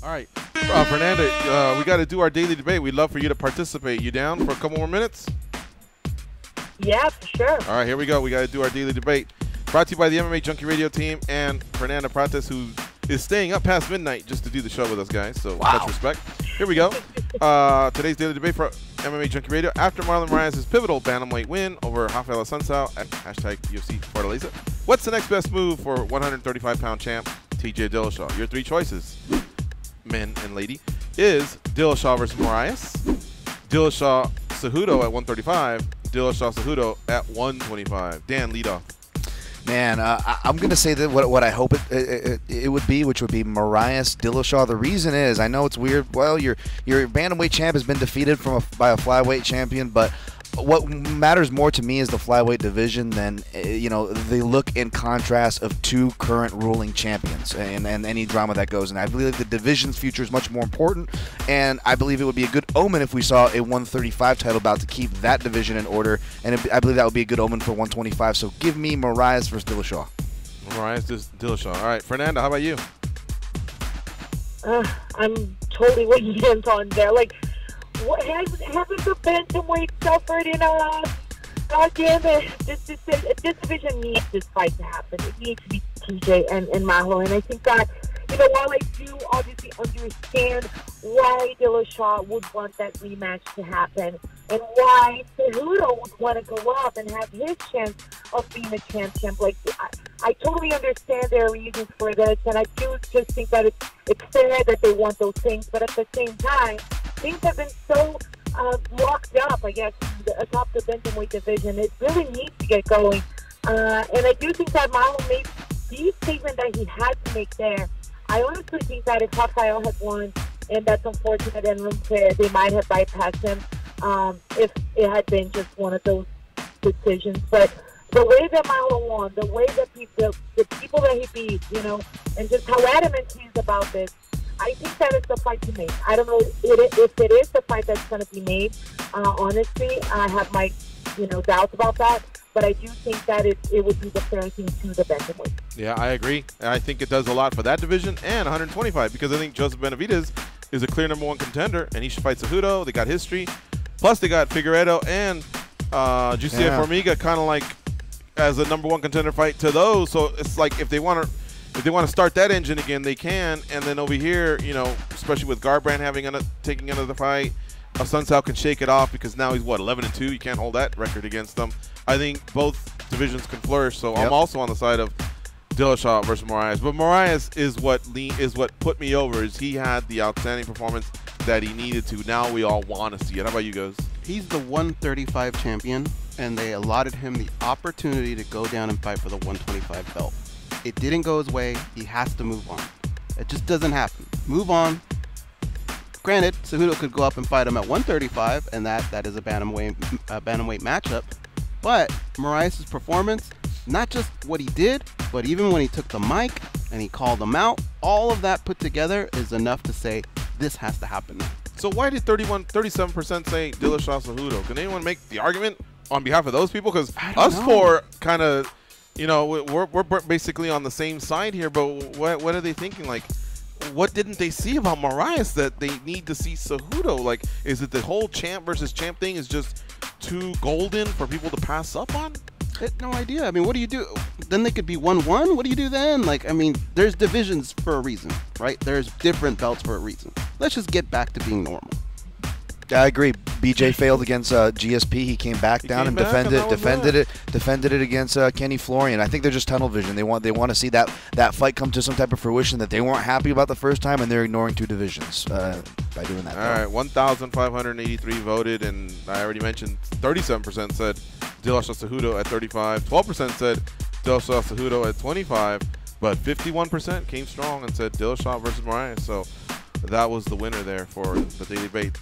All right, Fernanda, we got to do our daily debate. We'd love for you to participate. You down for a couple more minutes? Yeah, for sure. All right, here we go. We got to do our daily debate. Brought to you by the MMA Junkie Radio team and Fernanda Prates, who is staying up past midnight just to do the show with us, guys. So much respect. Here we go. Today's daily debate for MMA Junkie Radio. After Marlon Moraes' pivotal bantamweight win over Rafael Assunção at #UFC Fortaleza, what's the next best move for 135-pound champ TJ Dillashaw? Your three choices, men and lady, is Dillashaw versus Moraes, Dillashaw Cejudo at 135, Dillashaw Cejudo at 125. Dan, lead off. Man, I'm going to say that what I hope it would be, which would be Moraes Dillashaw. The reason is, I know it's weird. Well, your bantamweight champ has been defeated by a flyweight champion, but what matters more to me is the flyweight division than the look and contrast of two current ruling champions and any drama that goes. And I believe the division's future is much more important, and I believe it would be a good omen if we saw a 135 title bout to keep that division in order, and I believe that would be a good omen for 125. So give me Moraes versus Dillashaw. Moraes versus Dillashaw. All right, Fernanda, how about you? I'm totally with you on there. Like, what haven't the bantamweight suffered in God damn it. This division needs this fight to happen. It needs to be TJ and Maho. And I think that, while I do obviously understand why Dillashaw would want that rematch to happen and why Cejudo would want to go up and have his chance of being a champ. Like, I totally understand their reasons for this, and I do just think that it's fair that they want those things. But at the same time, things have been so locked up, I guess, atop the bantamweight division. It really needs to get going. And I do think that Maho made the statement that he had to make there. I honestly think that if Rafael had won, and that's unfortunate and unfair, they might have bypassed him if it had been just one of those decisions. But the way that Maho won, the way that the people that he beat, and just how adamant he is about this, I think that it's the fight to make. I don't know if it is the fight that's going to be made. Honestly, I have my doubts about that. But I do think that it would be the fair thing to the bantamweight. Yeah, I agree. I think it does a lot for that division and 125 because I think Joseph Benavidez is a clear #1 contender, and he should fight Cejudo. They got history. Plus, they got Figueiredo and Jussier Formiga kind of like as a #1 contender fight to those. So it's like if they want to start that engine again, they can. And then over here, especially with Garbrandt taking another fight, Assunção can shake it off because now he's 11-2. You can't hold that record against them. I think both divisions can flourish. So I'm also on the side of Dillashaw versus Moraes. But Moraes is what put me over. Is he had the outstanding performance that he needed to. Now we all want to see it. How about you guys? He's the 135 champion, and they allotted him the opportunity to go down and fight for the 125 belt. It didn't go his way. He has to move on. It just doesn't happen. Move on. Granted, Cejudo could go up and fight him at 135, and that is a bantamweight matchup. But Moraes' performance, not just what he did, but even when he took the mic and he called him out, all of that put together is enough to say this has to happen now. So why did 37% say Dillashaw Cejudo? Can anyone make the argument on behalf of those people? Because us four kind of, we're basically on the same side here, but what are they thinking? Like, what didn't they see about Moraes that they need to see Cejudo? Like, is it the whole champ versus champ thing is just too golden for people to pass up on? I had no idea. I mean, what do you do? Then they could be 1-1. What do you do then? Like, I mean, there's divisions for a reason, right? There's different belts for a reason. Let's just get back to being normal. I agree. BJ failed against GSP. He came back down and defended it against Kenny Florian. I think they're just tunnel vision. They want to see that fight come to some type of fruition that they weren't happy about the first time, and they're ignoring two divisions by doing that. All right, 1,583 voted, and I already mentioned 37% said Dillashaw Cejudo at 35, 12% said Dillashaw Cejudo at 25, but 51% came strong and said Dillashaw versus Moraes. So that was the winner there for the daily debate.